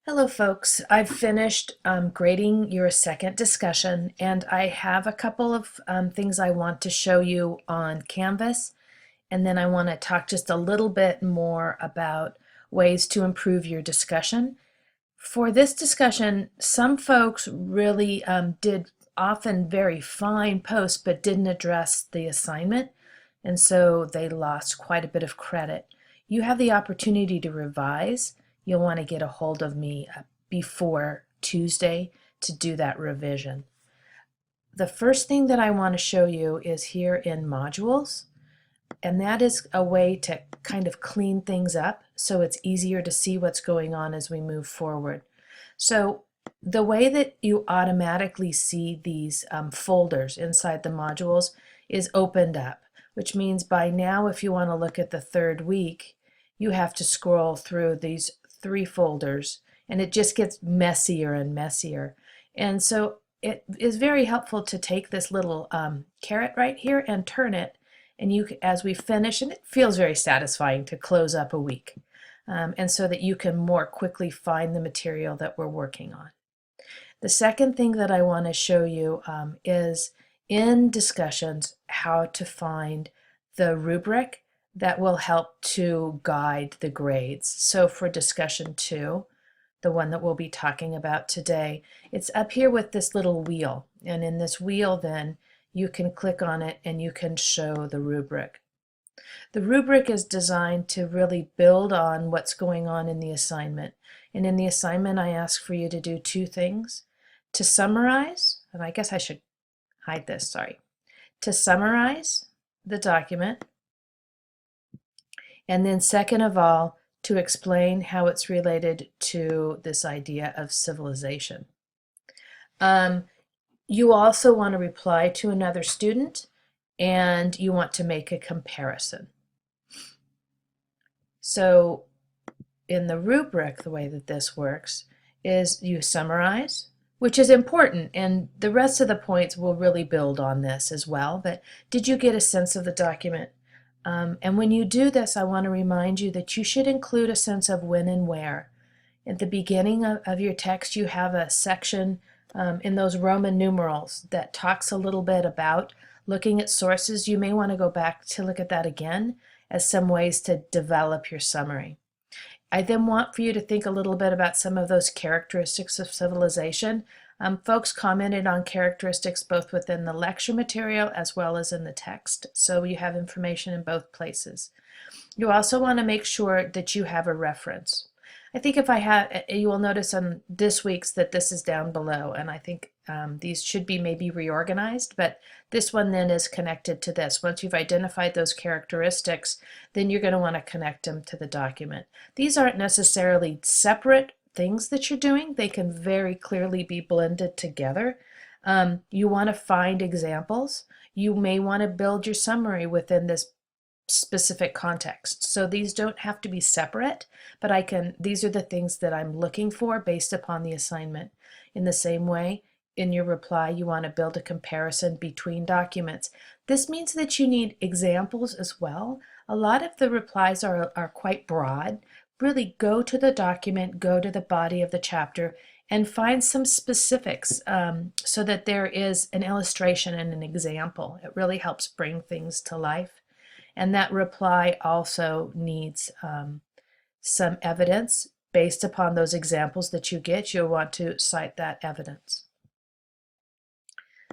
Hello folks, I've finished grading your second discussion and I have a couple of things I want to show you on Canvas, and then I want to talk just a little bit more about ways to improve your discussion. For this discussion, some folks really did often very fine posts but didn't address the assignment, and so they lost quite a bit of credit. You have the opportunity to revise. You'll want to get a hold of me before Tuesday to do that revision. The first thing that I want to show you is here in modules, and that is a way to kind of clean things up so it's easier to see what's going on as we move forward. So the way that you automatically see these folders inside the modules is opened up, which means by now if you want to look at the third week, you have to scroll through these three folders, and it just gets messier and messier. And so it is very helpful to take this little caret right here and turn it, and you, as we finish, and it feels very satisfying to close up a week, and so that you can more quickly find the material that we're working on. The second thing that I want to show you is in discussions how to find the rubric that will help to guide the grades. So for discussion 2, the one that we'll be talking about today, it's up here with this little wheel, and in this wheel then you can click on it and you can show the rubric. The rubric is designed to really build on what's going on in the assignment. And in the assignment, I ask for you to do two things. To summarize, and I guess I should hide this, sorry. To summarize the document, and then second of all, to explain how it's related to this idea of civilization. You also want to reply to another student, and you want to make a comparison. So in the rubric, the way that this works is you summarize, which is important, and the rest of the points will really build on this as well. But did you get a sense of the document? And when you do this, I want to remind you that you should include a sense of when and where. At the beginning of your text, you have a section in those Roman numerals that talks a little bit about looking at sources. You may want to go back to look at that again as some ways to develop your summary. I then want for you to think a little bit about some of those characteristics of civilization. Folks commented on characteristics both within the lecture material as well as in the text, so you have information in both places. You also want to make sure that you have a reference. I think if I have, you will notice on this week's that this is down below, and I think these should be maybe reorganized, but this one then is connected to this. Once you've identified those characteristics, then you're going to want to connect them to the document. These aren't necessarily separate things that you're doing. They can very clearly be blended together. You want to find examples. You may want to build your summary within this specific context. So these don't have to be separate, but these are the things that I'm looking for based upon the assignment. In the same way, in your reply, you want to build a comparison between documents. This means that you need examples as well. A lot of the replies are quite broad. Really go to the document, go to the body of the chapter, and find some specifics so that there is an illustration and an example. It really helps bring things to life. And that reply also needs some evidence. Based upon those examples that you get, you'll want to cite that evidence.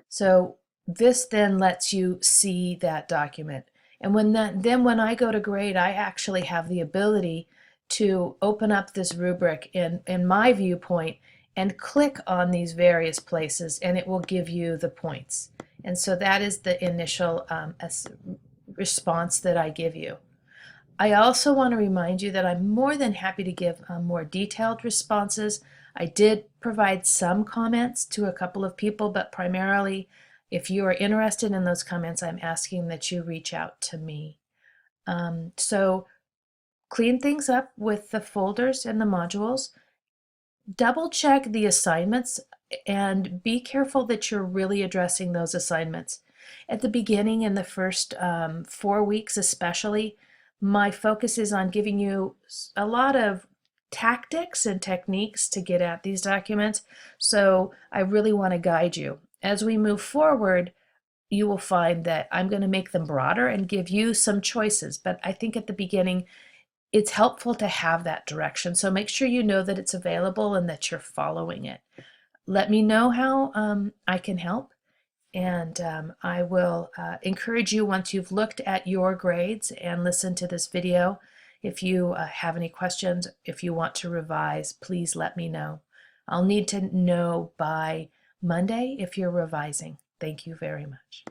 So this then lets you see that document. And when I go to grade, I actually have the ability to open up this rubric in my viewpoint and click on these various places, and it will give you the points. And so that is the initial response that I give you. I also want to remind you that I'm more than happy to give more detailed responses. I did provide some comments to a couple of people, but primarily if you are interested in those comments, I'm asking that you reach out to me. So clean things up with the folders and the modules. Double check the assignments and be careful that you're really addressing those assignments. At the beginning, in the first 4 weeks especially, my focus is on giving you a lot of tactics and techniques to get at these documents. So I really want to guide you. As we move forward, you will find that I'm going to make them broader and give you some choices. But I think at the beginning, it's helpful to have that direction. So make sure you know that it's available and that you're following it. Let me know how I can help. And I will encourage you, once you've looked at your grades and listened to this video, if you have any questions, if you want to revise, please let me know. I'll need to know by Monday if you're revising. Thank you very much.